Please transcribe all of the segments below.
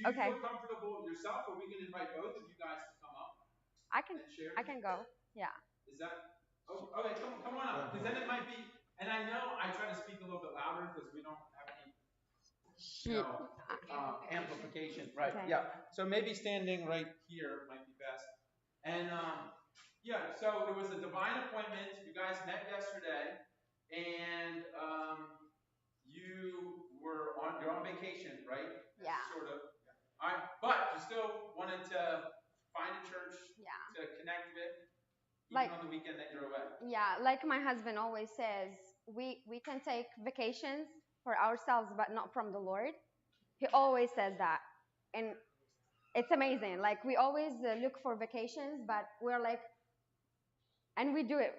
you Okay. feel comfortable yourself, or we can invite both of you guys to come up I can and share? I can go. Yeah. Is that okay? Come on up, because then it might be. And I know I try to speak a little bit louder because we don't have any, She. amplification. Right. Okay. Yeah. So maybe standing right here might be best. And yeah, so there was a divine appointment. You guys met yesterday, and you're on vacation, right? Yeah. Sort of. All right, but you still wanted to find a church Yeah. to connect with, even Like, on the weekend that you're away. yeah, like my husband always says, we can take vacations for ourselves, but not from the Lord. He always says that. And it's amazing. Like, we always look for vacations, but we're like, and we do it,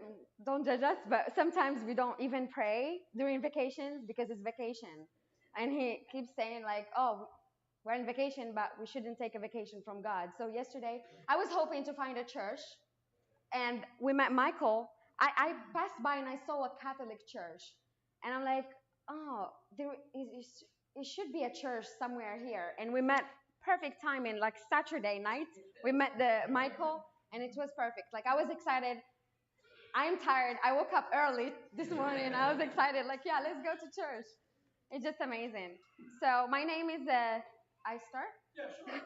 don't judge us, but sometimes we don't even pray during vacations because it's vacation. And he keeps saying, like, oh, we're on vacation, but we shouldn't take a vacation from God. So yesterday, I was hoping to find a church, and we met Michael. I passed by and I saw a Catholic church, and I'm like, oh, it should be a church somewhere here. And we met perfect timing, like Saturday night. We met the Michael, and it was perfect. Like, I was excited. I'm tired. I woke up early this morning. I was excited. Like, yeah, let's go to church. It's just amazing. So my name is. I start. Yeah, sure.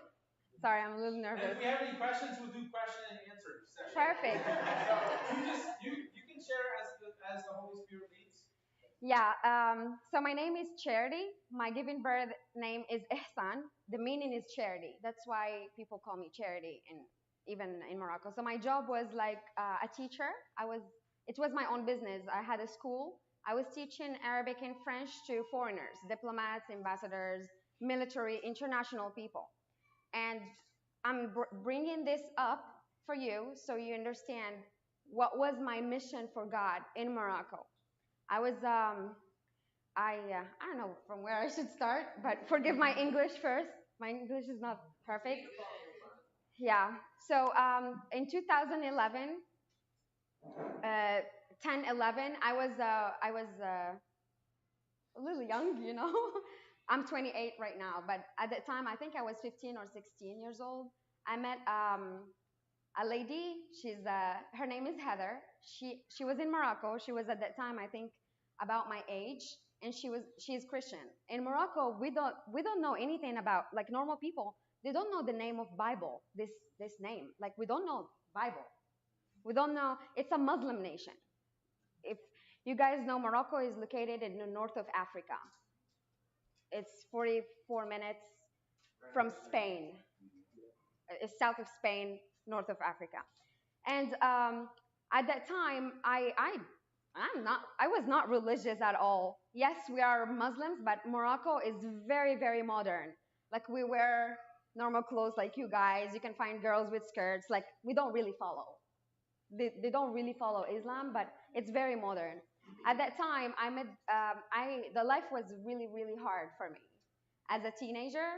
Sorry, I'm a little And nervous. if we have any questions, we'll do question and answer session. Perfect. So you can share as the Holy Spirit leads. Yeah. So my name is Charity. My given birth name is Ihsan. The meaning is charity. That's why people call me Charity, and even in Morocco. So my job was like a teacher. It was my own business. I had a school. I was teaching Arabic and French to foreigners, diplomats, ambassadors, military, international people. And I'm bringing this up for you so you understand what was my mission for God in Morocco. I was I don't know from where I should start, but forgive my English first. My English is not perfect. Yeah. So in 2011, 10, 11, I was a little young, you know. I'm 28 right now, but at that time I think I was 15 or 16 years old. I met a lady. Her name is Heather. She was in Morocco. She was at that time I think about my age, and she's Christian. In Morocco, we don't know anything about, like, normal people. They don't know the name of Bible. This name, like, we don't know Bible. We don't know. It's a Muslim nation. If you guys know, Morocco is located in the north of Africa. It's 44 minutes from Spain. It's south of Spain, north of Africa. And at that time, I was not religious at all. Yes, we are Muslims, but Morocco is very, very modern. Like, we wear normal clothes like you guys. You can find girls with skirts. Like, we don't really follow. They don't really follow Islam, but it's very modern. At that time, the life was really, really hard for me. As a teenager,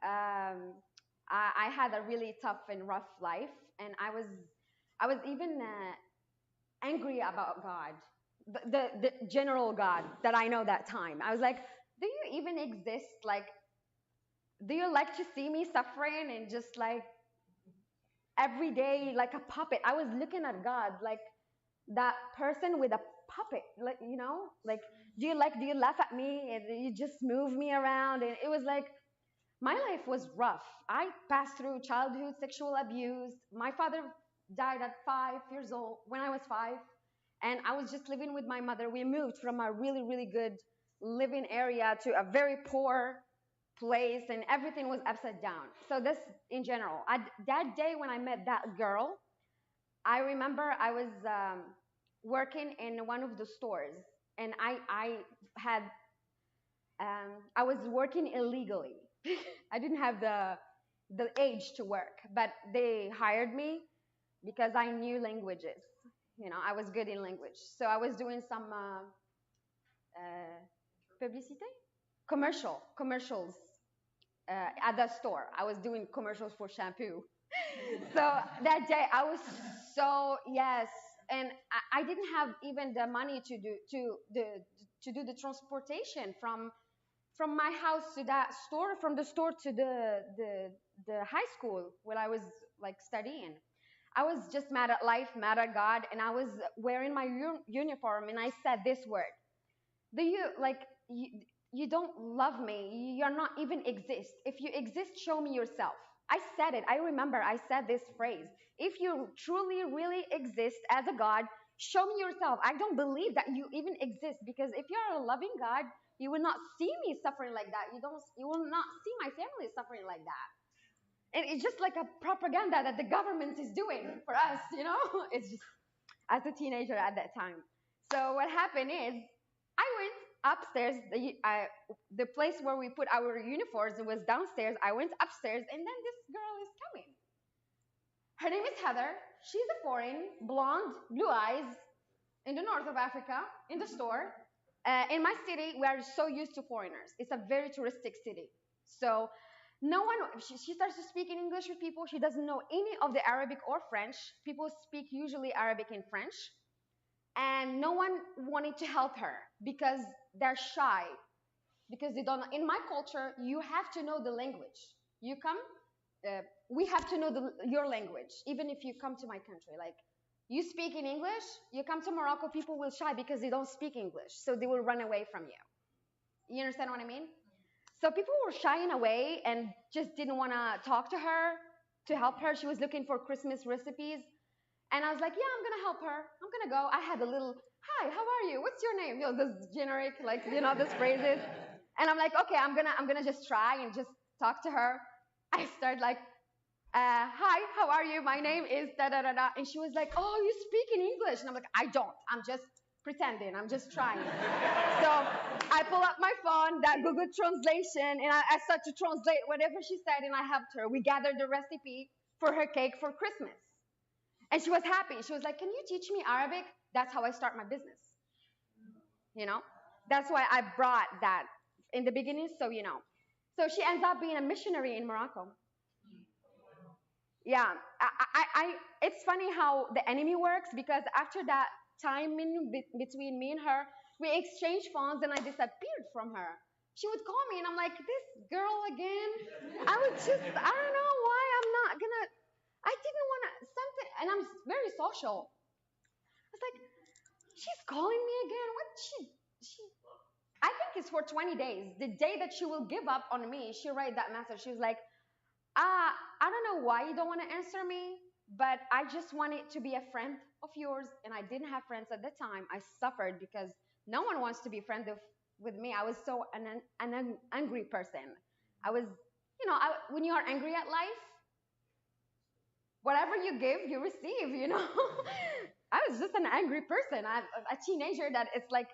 I had a really tough and rough life, and I was even angry about God, the general God that I know that time. I was like, do you even exist? Like, do you like to see me suffering and just like every day like a puppet? I was looking at God like that person with a puppet, like, like, do you laugh at me and you just move me around? And it was like, my life was rough. I passed through childhood sexual abuse. My father died at 5 years old, when I was 5, and I was just living with my mother. We moved from a really, really good living area to a very poor place, and everything was upside down. So this, in general, that day when I met that girl, I remember I was working in one of the stores, and I was working illegally. I didn't have the age to work, but they hired me because I knew languages. I was good in language, so I was doing some publicité, commercials at the store. I was doing commercials for shampoo. So that day I was so, yes, and I didn't have even the money to do the transportation from my house to that store, from the store to the high school where I was like studying. I was just mad at life, mad at God, and I was wearing my uniform, and I said this word: do you like you don't love me, you're not even exist. If you exist, show me yourself. I said it. I remember I said this phrase: if you truly really exist as a God, show me yourself. I don't believe that you even exist, because if you're a loving God, you will not see me suffering like that. You will not see my family suffering like that. And it's just like a propaganda that the government is doing for us, you know. It's just, as a teenager at that time. So what happened is, I went upstairs. The place where we put our uniforms was downstairs. I went upstairs, and then this girl is coming. Her name is Heather. She's a foreign, blonde, blue eyes, in the north of Africa, in the store. In my city, we are so used to foreigners. It's a very touristic city. So no one, she starts to speak in English with people. She doesn't know any of the Arabic or French. People speak usually Arabic and French, and no one wanted to help her because they're shy, because they don't. In my culture, you have to know the language. You come, we have to know your language, even if you come to my country. Like, you speak in English, you come to Morocco, people will shy because they don't speak English, so they will run away from you. You understand what I mean? So people were shying away and just didn't want to talk to her, to help her. She was looking for Christmas recipes. And I was like, yeah, I'm gonna help her. I'm gonna go. I had a little, hi, how are you? What's your name? This generic, like, this phrases. And I'm like, okay, I'm gonna just try and just talk to her. I start like, hi, how are you? My name is da da da da. And she was like, oh, you speak in English? And I'm like, I don't. I'm just pretending. I'm just trying. So I pull up my phone, that Google translation, and I start to translate whatever she said, and I helped her. We gathered the recipe for her cake for Christmas. And she was happy. She was like, can you teach me Arabic? That's how I start my business. You know? That's why I brought that in the beginning, so you know. So she ends up being a missionary in Morocco. Yeah. It's funny how the enemy works, because after that time between me and her, we exchanged phones and I disappeared from her. She would call me and I'm like, this girl again? I would just, I don't know why I'm not gonna, I didn't want to, something, and I'm very social. I was like, she's calling me again. What she I think it's for 20 days. The day that she will give up on me, she write that message. She was like, I don't know why you don't want to answer me, but I just wanted to be a friend of yours, and I didn't have friends at the time. I suffered because no one wants to be friends with me. I was so an angry person. I was, when you are angry at life, whatever you give, you receive. I was just an angry person. A teenager that it's like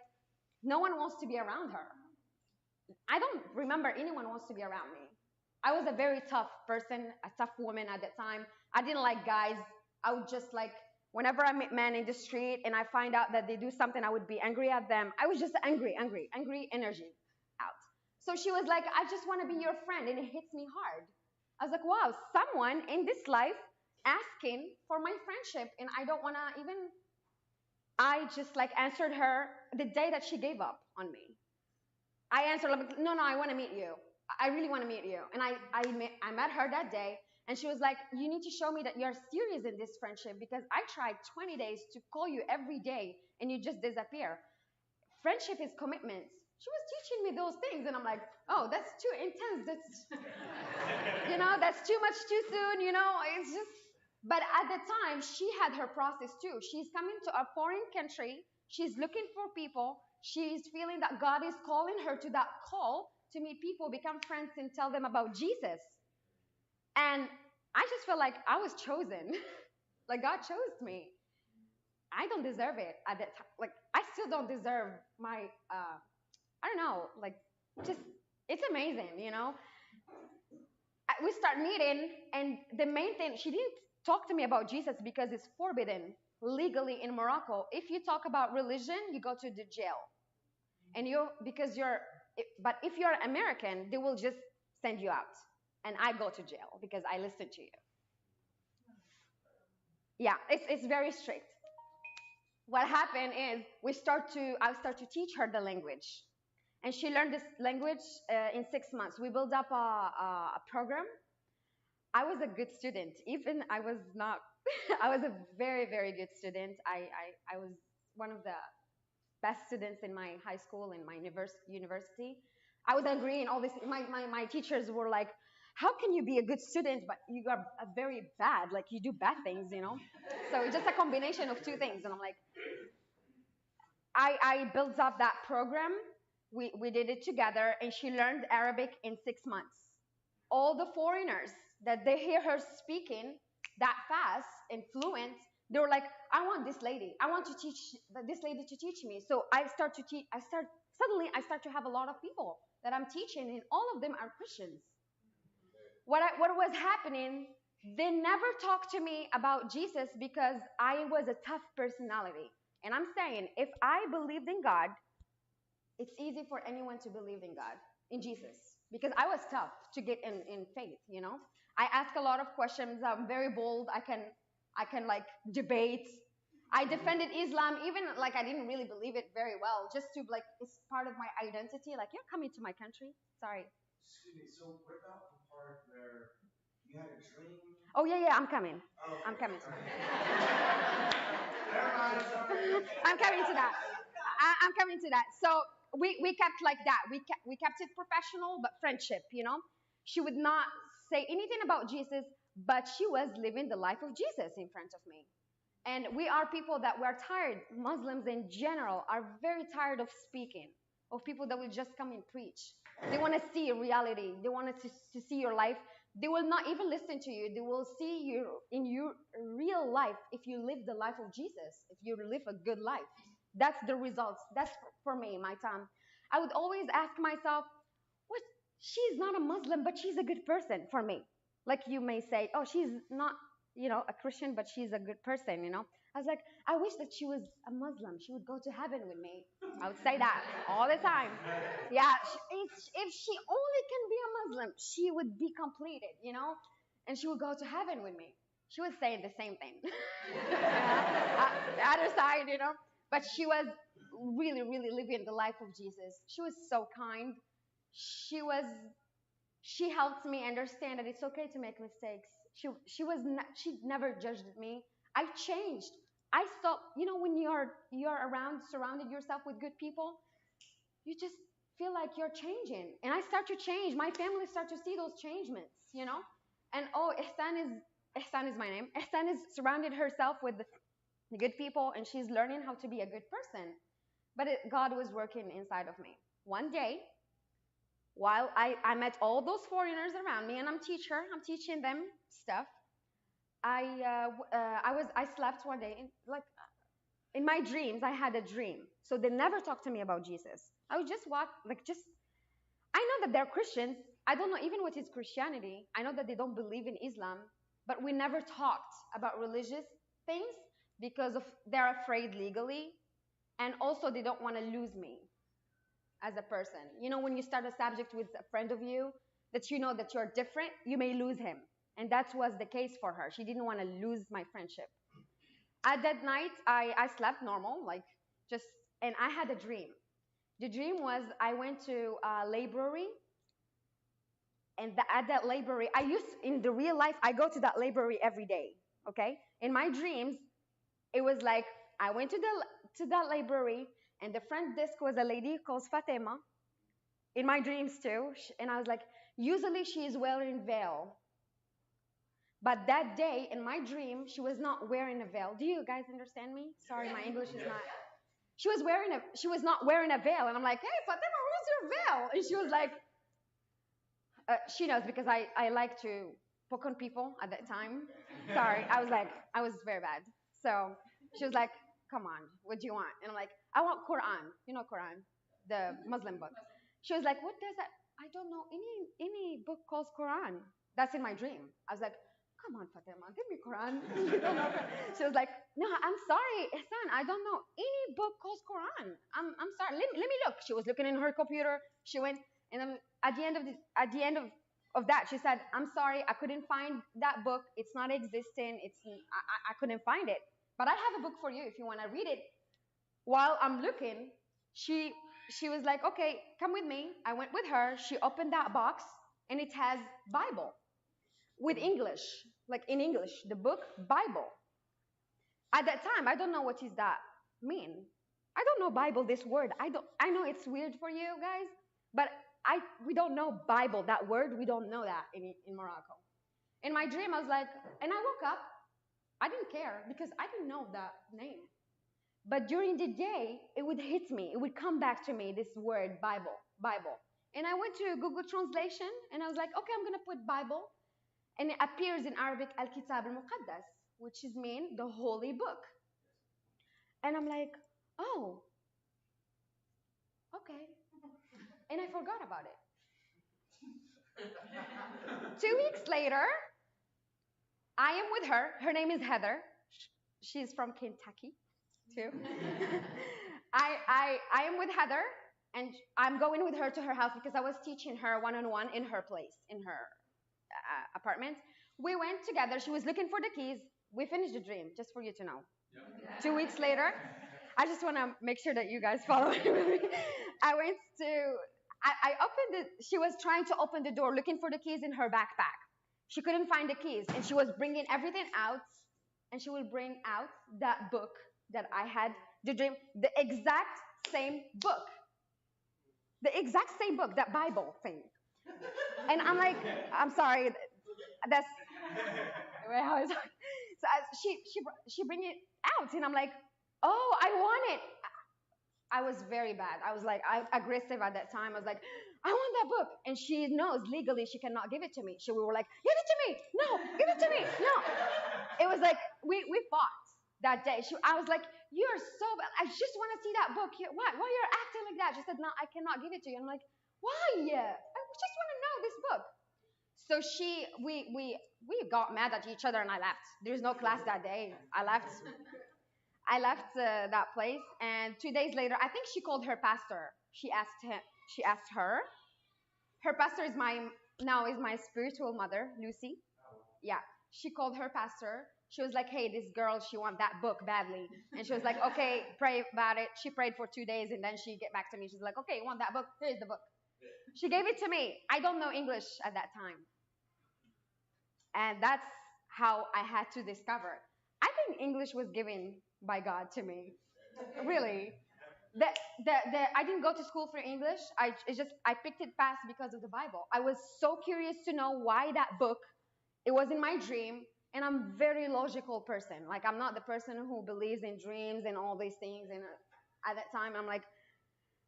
no one wants to be around her. I don't remember anyone wants to be around me. I was a very tough person, a tough woman at that time. I didn't like guys. I would just like, whenever I meet men in the street and I find out that they do something, I would be angry at them. I was just angry energy out. So she was like, I just want to be your friend, and it hits me hard. I was like, wow, someone in this life asking for my friendship, and I don't want to even. I just like answered her the day that she gave up on me. I answered like, no, I want to meet you. I really want to meet you. And I met her that day, and she was like, you need to show me that you're serious in this friendship, because I tried 20 days to call you every day and you just disappear. Friendship is commitments. She was teaching me those things, and I'm like, oh, that's too intense. That's too much too soon. It's just. But at the time, she had her process too. She's coming to a foreign country. She's looking for people. She's feeling that God is calling her to that call to meet people, become friends, and tell them about Jesus. And I just felt like I was chosen. Like, God chose me. I don't deserve it at that time. Like, I still don't deserve my, I don't know, like, just, it's amazing. We start meeting, and the main thing, she didn't talk to me about Jesus because it's forbidden legally in Morocco. If you talk about religion, you go to the jail. And but if you're American, they will just send you out. And I go to jail because I listen to you. Yeah, it's very strict. What happened is I start to teach her the language. and she learned this language in 6 months. We built up a program. I was a good student. Even I was not. I was a very very good student. I was one of the best students in my high school and my university. I was agreeing all this. My teachers were like, "How can you be a good student but you are a very bad? Like you do bad things, you know?" So it's just a combination of two things, and I'm like, I built up that program. We did it together, and she learned Arabic in 6 months. All the foreigners that they hear her speaking that fast and fluent, they were like, I want this lady. I want to teach this lady to teach me. So I start to teach. I start to have a lot of people that I'm teaching, and all of them are Christians. What was happening? They never talked to me about Jesus because I was a tough personality. And I'm saying, if I believed in God, it's easy for anyone to believe in God, in Jesus, because I was tough to get in faith, you know. I ask a lot of questions. I'm very bold. I can like debate. I defended Islam, even like I didn't really believe it very well, just to like it's part of my identity. Like you're coming to my country. Sorry. Excuse me. So what about the part where you had a dream? Oh yeah, yeah. I'm coming. Oh, okay. I'm coming to that. I'm coming to that. I'm coming to that. So we kept like that. We kept it professional, but friendship. You know, she would not say anything about Jesus, but she was living the life of Jesus in front of me. And we are people that we're tired. Muslims in general are very tired of speaking, of people that will just come and preach. They want to see reality. They want to see your life. They will not even listen to you. They will see you in your real life if you live the life of Jesus, if you live a good life. That's the results. That's for me, my time. I would always ask myself, what? She's not a Muslim, but she's a good person for me. Like you may say, oh, she's not, a Christian, but she's a good person. I was like, I wish that she was a Muslim. She would go to heaven with me. I would say that all the time. Yeah, if she only can be a Muslim, she would be completed. And she would go to heaven with me. She was saying the same thing. The other side. But she was really, really living the life of Jesus. She was so kind. She was she helped me understand that it's okay to make mistakes. She never judged me. I changed. I stopped. When you're around, surrounded yourself with good people, you just feel like you're changing. And I start to change. My family start to see those changements. And oh, Ihsan is my name. Ihsan is surrounded herself with the good people, and she's learning how to be a good person. But God was working inside of me. One day, while I met all those foreigners around me, and I'm teaching them stuff. I slept one day, like in my dreams, I had a dream. So they never talked to me about Jesus. I would just walk, like just, I know that they're Christians. I don't know even what is Christianity. I know that they don't believe in Islam, but we never talked about religious things because of they're afraid legally, and also they don't want to lose me as a person. When you start a subject with a friend of you that you know that you're different, you may lose him. And that was the case for her. She didn't want to lose my friendship. At that night, I slept normal, like just, and I had a dream. The dream was I went to a library, and at that library, in the real life, I go to that library every day. Okay? In my dreams, it was like I went to that library, and the front desk was a lady called Fatima. In my dreams too, and I was like, usually she is wearing veil, but that day in my dream, she was not wearing a veil. Do you guys understand me? Sorry, my English is not. She was not wearing a veil, and I'm like, hey Fatima, where's your veil? And she was like, she knows because I like to poke on people at that time. Sorry, I was very bad. So she was like, come on, what do you want? And I'm like, I want Quran. You know Quran, the Muslim book. She was like, what does that? I don't know any book called Quran. That's in my dream. I was like, come on, Fatima, give me Quran. You don't know. She was like, no, I'm sorry, Ihsan, I don't know any book called Quran. I'm sorry. Let me look. She was looking in her computer. She went, and then at the end of that, she said, I'm sorry, I couldn't find that book. It's not existing. I couldn't find it. But I have a book for you if you want to read it. While I'm looking, she she was like, okay, come with me. I went with her. She opened that box, and it has Bible with English, like in English, the book Bible. At that time, I don't know what does that mean. I don't know Bible, this word. I know it's weird for you guys, but we don't know Bible, that word. We don't know that in Morocco. In my dream, I was like, and I woke up. I didn't care because I didn't know that name. But during the day, it would hit me. It would come back to me, this word, Bible, Bible. And I went to Google Translation and I was like, okay, I'm going to put Bible. And it appears in Arabic, Al-Kitab al-Muqaddas, which is mean the holy book. And I'm like, oh, okay. And I forgot about it. 2 weeks later, I am with her. Her name is Heather. She's from Kentucky, too. I am with Heather, and I'm going with her to her house because I was teaching her one on one in her place, in her apartment. We went together. She was looking for the keys. We finished the dream, just for you to know. Yeah. 2 weeks later, I just want to make sure that you guys follow me. I went to, I opened it. She was trying to open the door, looking for the keys in her backpack. She couldn't find the keys, and she was bringing everything out, and she will bring out that book that I had the dream, the exact same book, that Bible thing. And I'm like, I'm sorry, that's how it's. So she bring it out, and I'm like, oh, I want it. I was very bad. I was like, aggressive at that time. I was like, I want that book, and she knows legally she cannot give it to me. So we were like, give it to me, no, give it to me, no. It was like we fought that day. I was like, you're so bad. I just want to see that book. Why you're acting like that? She said, no, I cannot give it to you. I'm like, why? I just want to know this book. So we got mad at each other, and I left. There's no class that day. I left. That place, and 2 days later, I think she called her pastor. She asked him. She asked her. Her pastor is my spiritual mother, Lucy. Yeah, she called her pastor. She was like, "Hey, this girl, she want that book badly," and she was like, "Okay, pray about it." She prayed for 2 days, and then she get back to me. She's like, "Okay, you want that book? Here's the book." She gave it to me. I don't know English at that time, and that's how I had to discover. I think English was given by God to me. Really. The, I didn't go to school for English. I picked it fast because of the Bible. I was so curious to know why that book. It was in my dream, and I'm a very logical person. Like, I'm not the person who believes in dreams and all these things. And at that time, I'm like,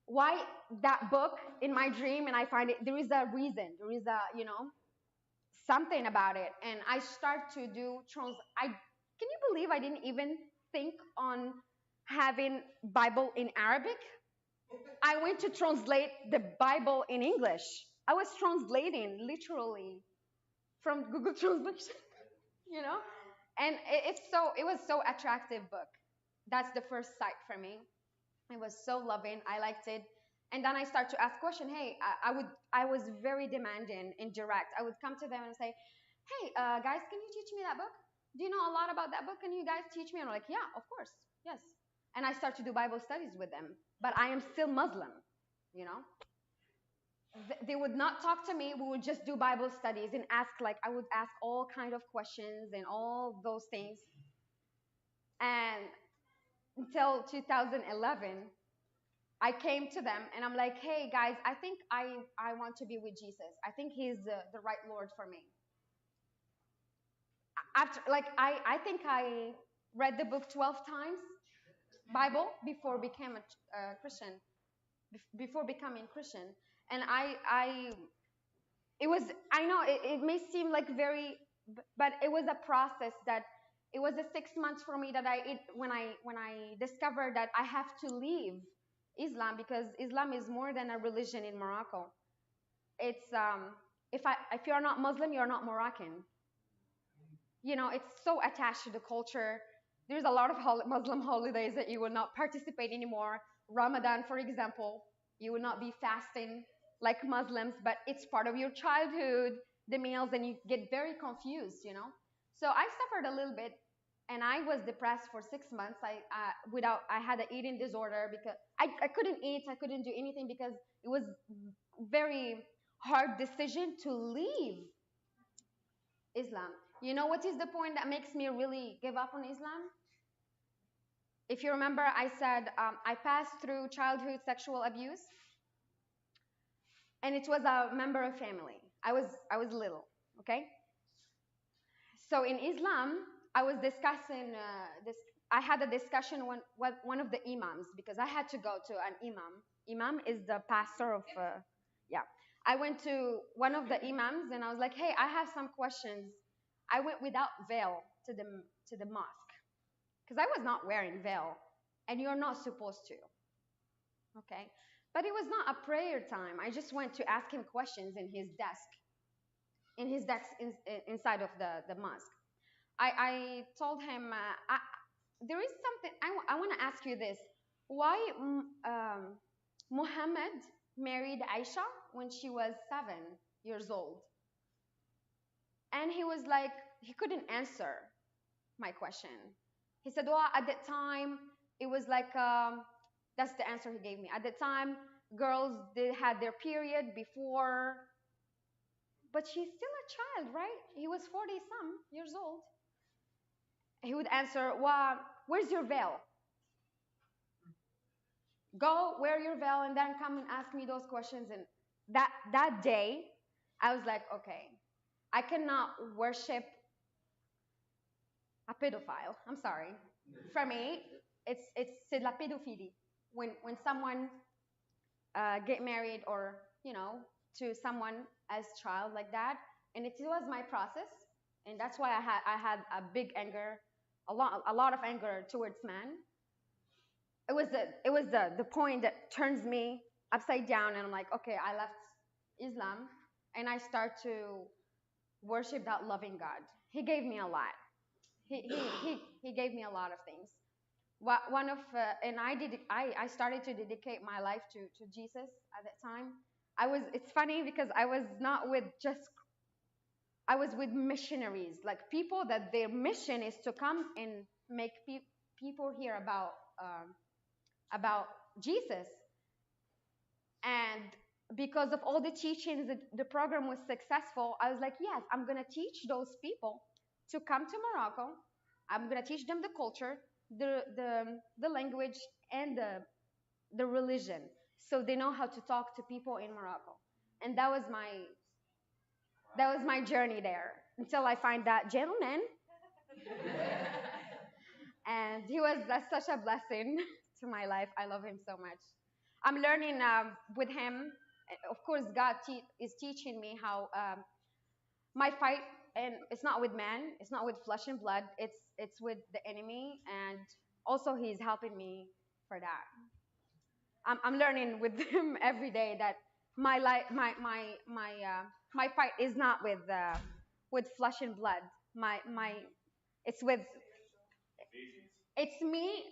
why that book in my dream? And I find it. There is a reason. There is a something about it. And I start to do I can you believe I didn't even think on having Bible in Arabic? I went to translate the Bible in English. I was translating literally from Google Translation, you know? And it was so attractive book. That's the first sight for me. It was so loving. I liked it. And then I start to ask question. Hey, I was very demanding and direct. I would come to them and say, hey, guys, can you teach me that book? Do you know a lot about that book? Can you guys teach me? And I'm like, yeah, of course, yes. And I start to do Bible studies with them. But I am still Muslim, you know. They would not talk to me. We would just do Bible studies and ask, like, I would ask all kind of questions and all those things. And until 2011, I came to them and I'm like, hey guys, I think I want to be with Jesus. I think he's the right Lord for me. After, like, I think I read the book 12 times, Bible, before became a Christian, before becoming Christian. And it was, I know it may seem like very, but it was a process that, it was a 6 months for me that when I discovered that I have to leave Islam, because Islam is more than a religion in Morocco. It's if you're not Muslim, you're not Moroccan. You know, it's so attached to the culture. There's a lot of Muslim holidays that you will not participate anymore. Ramadan, for example, you will not be fasting like Muslims, but it's part of your childhood, the meals, and you get very confused, you know. So I suffered a little bit, and I was depressed for 6 months. I had an eating disorder because I couldn't eat, I couldn't do anything because it was very hard decision to leave Islam. You know what is the point that makes me really give up on Islam? If you remember, I said I passed through childhood sexual abuse, and it was a member of family. I was little, okay. So in Islam, I was discussing this. I had a discussion with one of the imams because I had to go to an imam. Imam is the pastor of, yeah. I went to one of the imams and I was like, "Hey, I have some questions." I went without veil to the mosque because I was not wearing veil, and you're not supposed to, okay. But it was not a prayer time. I just went to ask him questions in his desk inside of the mosque. I told him, there is something, I want to ask you this. Why Muhammad married Aisha when she was 7 years old? And he was like, he couldn't answer my question. He said, well, at that time, it was like, that's the answer he gave me. At the time, girls they had their period before, but she's still a child, right? He was 40 some years old. He would answer, well, where's your veil? Go wear your veil and then come and ask me those questions. And that day, I was like, okay, I cannot worship a pedophile. I'm sorry. For me, it's c'est de la pédophilie. When someone get married or to someone as child like that, and it was my process, and that's why I had a big anger, a lot of anger towards man. It was the point that turns me upside down, and I'm like, okay, I left Islam and I start to worship that loving God. He gave me a lot. He gave me a lot of things. One of and I started to dedicate my life to Jesus at that time. It's funny because I was with missionaries, like people that their mission is to come and make people hear about Jesus. And because of all the teachings, the program was successful. I was like, yes, I'm going to teach those people to come to Morocco. I'm going to teach them the culture, the language, and the religion, so they know how to talk to people in Morocco. And that was my journey there until I find that gentleman, and he was such a blessing to my life. I love him so much. I'm learning with him. Of course, God is teaching me how my fight, and it's not with man, it's not with flesh and blood. It's with the enemy, and also He's helping me for that. I'm learning with him every day that my life, my fight is not with flesh and blood. My it's with it's me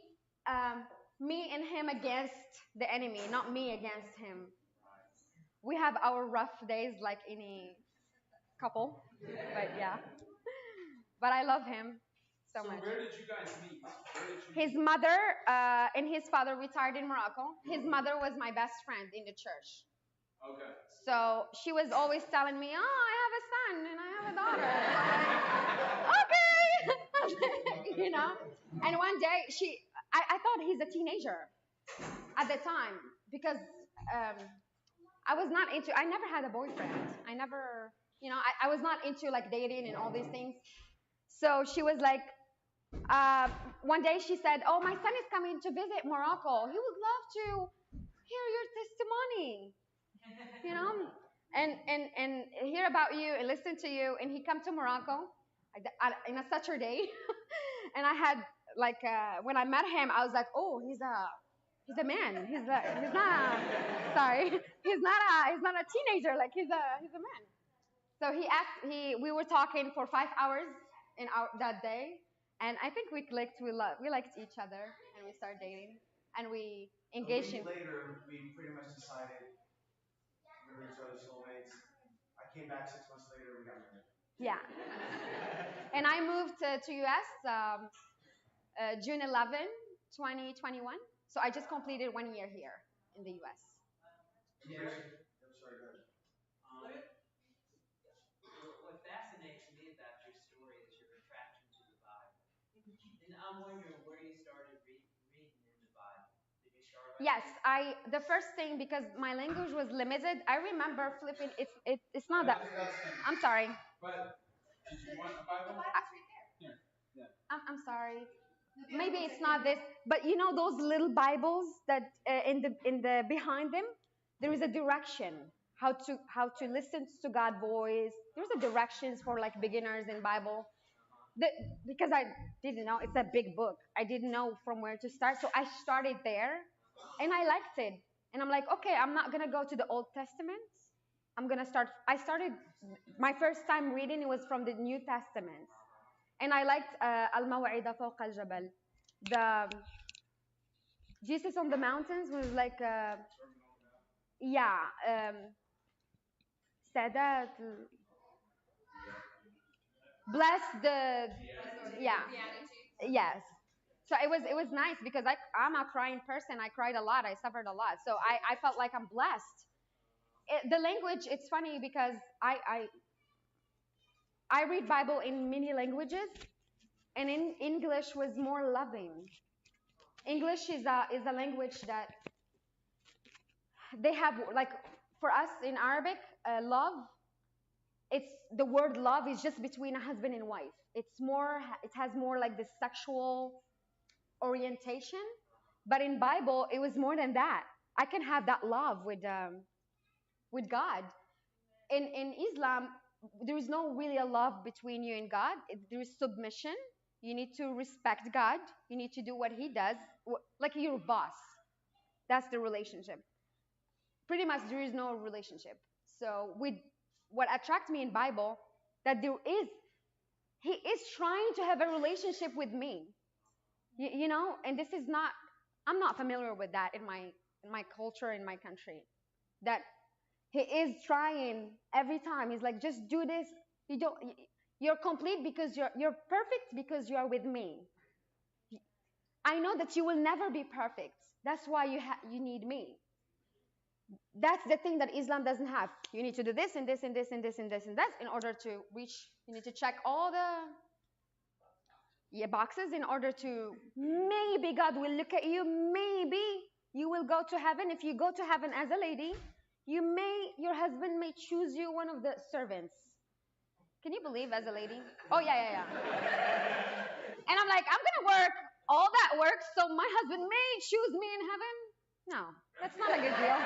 and him against the enemy, not me against him. We have our rough days like any couple, but yeah. But I love him so So much. where did you guys meet? Where did you His meet? mother and his father retired in Morocco. His mother was my best friend in the church. Okay. So she was always telling me, "Oh, I have a son and I have a daughter." And I'm like, "Okay," And one day I thought he's a teenager at the time because um, I was not into. I never had a boyfriend. I never, I was not into like dating and all these things. So she was like, uh, one day she said, "Oh, my son is coming to visit Morocco. He would love to hear your testimony, you know, and hear about you and listen to you." And he come to Morocco in a Saturday, and I had like when I met him, I was like, "Oh, he's a man. He's not sorry. He's not a teenager. Like he's a man." So we were talking for 5 hours that day, and I think we clicked. We liked each other, and we started dating, and we engaged in. Later, we pretty much decided we were each other's soulmates. I came back 6 months later, we got married. Yeah. And I moved to US June 11, 2021. So I just completed 1 year here in the US. Yes, I the first thing because my language was limited. I remember flipping. It's not that. I'm sorry. But did you want a Bible? Here. Yeah. I'm sorry. Maybe it's not this, but you know those little Bibles that in the behind them, there is a direction how to listen to God's voice. There's a directions for like beginners in Bible. The, because I didn't know it's a big book. I didn't know from where to start, so I started there, and I liked it. And I'm like, okay, I'm not gonna go to the Old Testament. I'm gonna start. I started my first time reading. It was from the New Testament, and I liked Al-Maw'ida Fawq al-Jabal. The Jesus on the mountains was like, yeah, Sadat, bless the, yeah, yes. So it was nice because I'm a crying person. I cried a lot. I suffered a lot. So I felt like I'm blessed. The language, it's funny because I read Bible in many languages, and in English was more loving. English is a language that they have like for us in Arabic, love. It's the word love is just between a husband and wife. It has more like the sexual orientation, but in Bible it was more than that. I can have that love with God. In Islam, there is no really a love between you and God. There is submission. You need to respect God. You need to do what He does, like your boss. That's the relationship. Pretty much, there is no relationship. So, with what attracts me in Bible, that there is, He is trying to have a relationship with me. And this is not. I'm not familiar with that in my culture in my country. That He is trying every time. He's like, just do this. You don't. You're complete because you're perfect because you are with me. I know that you will never be perfect. That's why you need me. That's the thing that Islam doesn't have. You need to do this and this and this and this and this and that in order to reach. You need to check all the, yeah, boxes in order to maybe God will look at you. Maybe you will go to heaven. If you go to heaven as a lady, your husband may choose you one of the servants. Can you believe as a lady? Oh yeah, yeah, yeah. And I'm like, I'm gonna work all that work so my husband may choose me in heaven. No, that's not a good deal.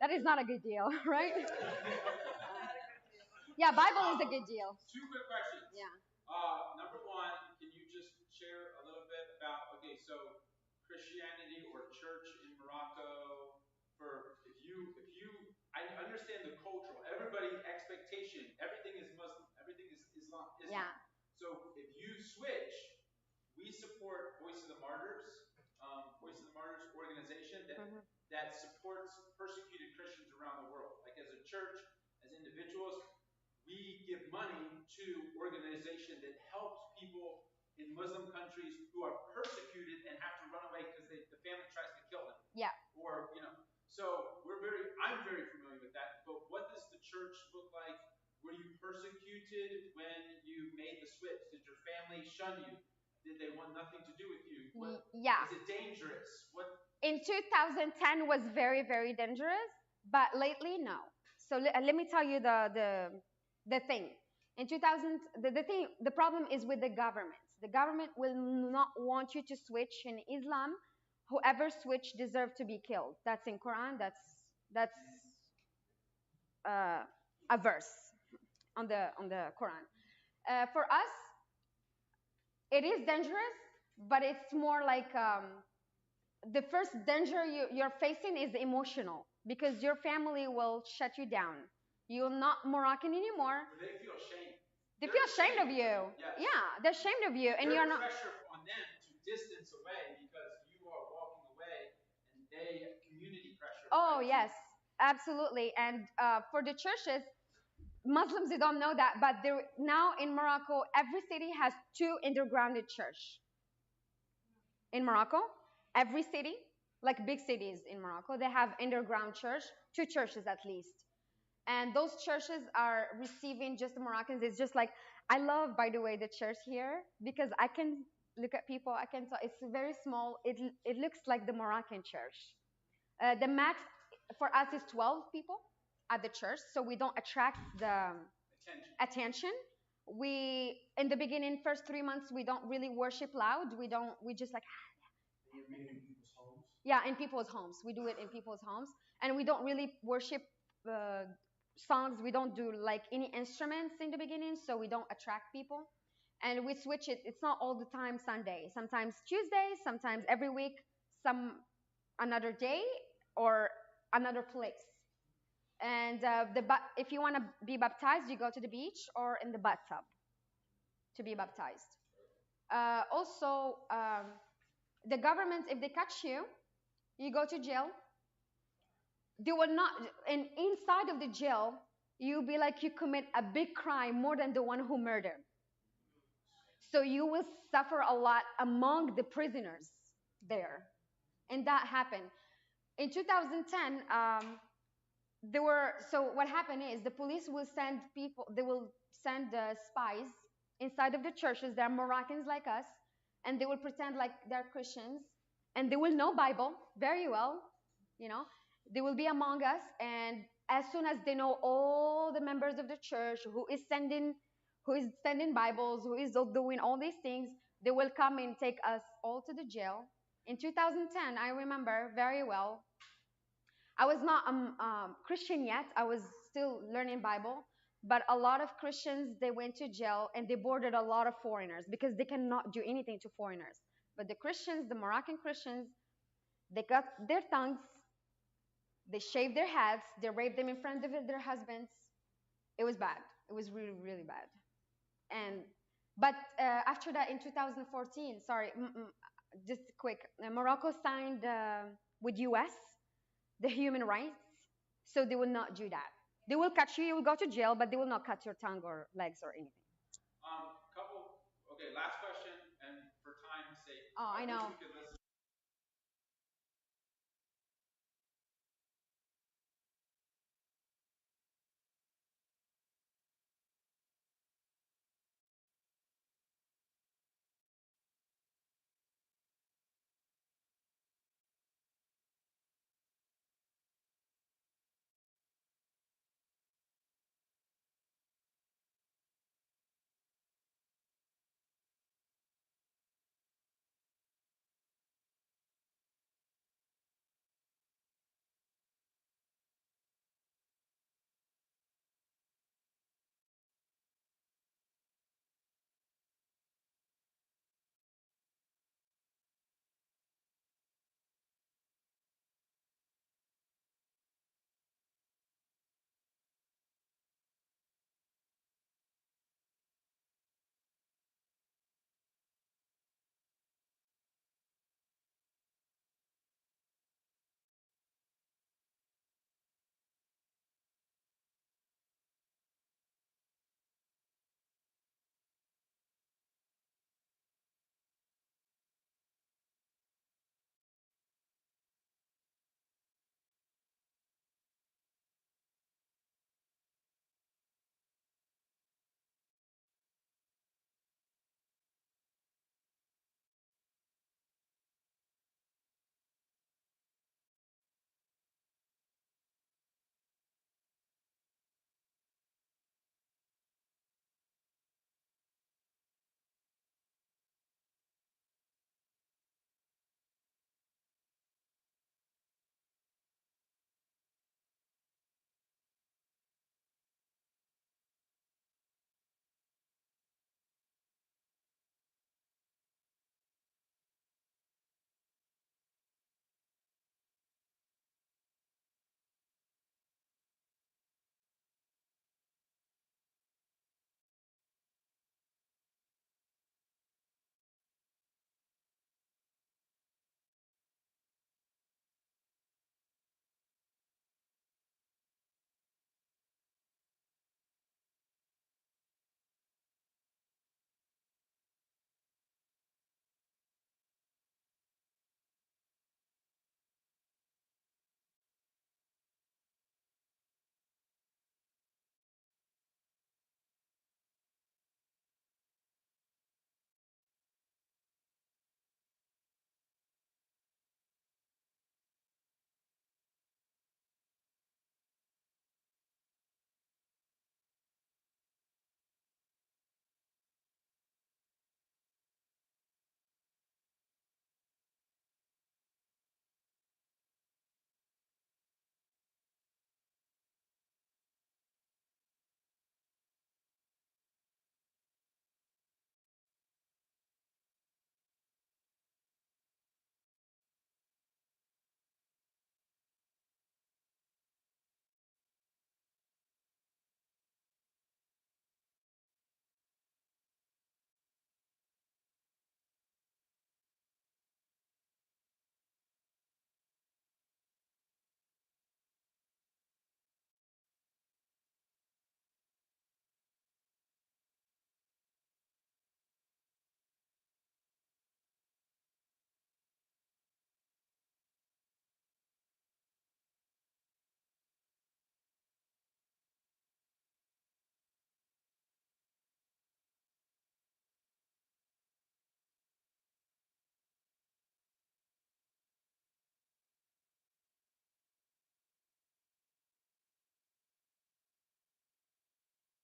That is not a good deal, right? Yeah, Bible is a good deal. Two quick questions. Yeah. Number one, can you just share a little bit about, okay, so Christianity or church in Morocco, I understand the cultural, everybody's expectation, everything is Muslim, everything is Islam. Yeah. So if you switch, we support Voice of the Martyrs organization Mhm. that supports persecuted Christians around the world. Like as a church, as individuals, we give money to organization that helps people in Muslim countries who are persecuted and have to run away because the family tries to kill them. Yeah. Or, so I'm very familiar with that. But what does the church look like? Were you persecuted when you made the switch? Did your family shun you? Did they want nothing to do with you? Yeah. Is it dangerous? What? In 2010 was very very dangerous, but lately no. So let me tell you the thing. In 2000, the problem is with the government. The government will not want you to switch in Islam. Whoever switch deserve to be killed. That's in Quran. That's uh, a verse on the Quran. For us, it is dangerous, but it's more like the first danger you're facing is emotional because your family will shut you down. You're not Moroccan anymore. They feel ashamed. They feel ashamed of you. Yes. Yeah, they're ashamed of you, and There's you're not. pressure on them to distance away because you are walking away, and they community pressure. Oh yes, absolutely. And for the churches, Muslims, they don't know that, but there now in Morocco, every city has two underground church. In Morocco, every city, like big cities in Morocco, they have underground church, two churches at least. And those churches are receiving just the Moroccans. It's just like I love, by the way, the church here because I can look at people. I can tell it's very small. It looks like the Moroccan church. The max for us is 12 people at the church, so we don't attract the attention. We in the beginning, first 3 months, we don't really worship loud. We don't. We just like yeah, in people's homes. We do it in people's homes, and we don't really worship uh, songs. We don't do like any instruments in the beginning, so we don't attract people. And we switch it. It's not all the time Sunday. Sometimes Tuesday. Sometimes every week. Some another day or another place. And if you want to be baptized, you go to the beach or in the bathtub to be baptized. Also, the government, if they catch you, you go to jail. They will not, and inside of the jail, you'll be like you commit a big crime more than the one who murdered. So you will suffer a lot among the prisoners there. And that happened. In 2010, there were, so what happened is the police will send people, they will send spies inside of the churches. They're Moroccans like us, and they will pretend like they're Christians, and they will know Bible very well, you know. They will be among us, and as soon as they know all the members of the church who is sending Bibles, who is doing all these things, they will come and take us all to the jail. In 2010, I remember very well, I was not Christian yet. I was still learning Bible, but a lot of Christians, they went to jail and they boarded a lot of foreigners because they cannot do anything to foreigners. But the Christians, the Moroccan Christians, they cut their tongues, they shaved their heads, they raped them in front of their husbands. It was bad. It was really, really bad. And but after that, in 2014, sorry, just quick, Morocco signed with US the human rights, so they will not do that. They will catch you, you will go to jail, but they will not cut your tongue or legs or anything. Couple. Okay, last question, and for time's sake, Oh, I know.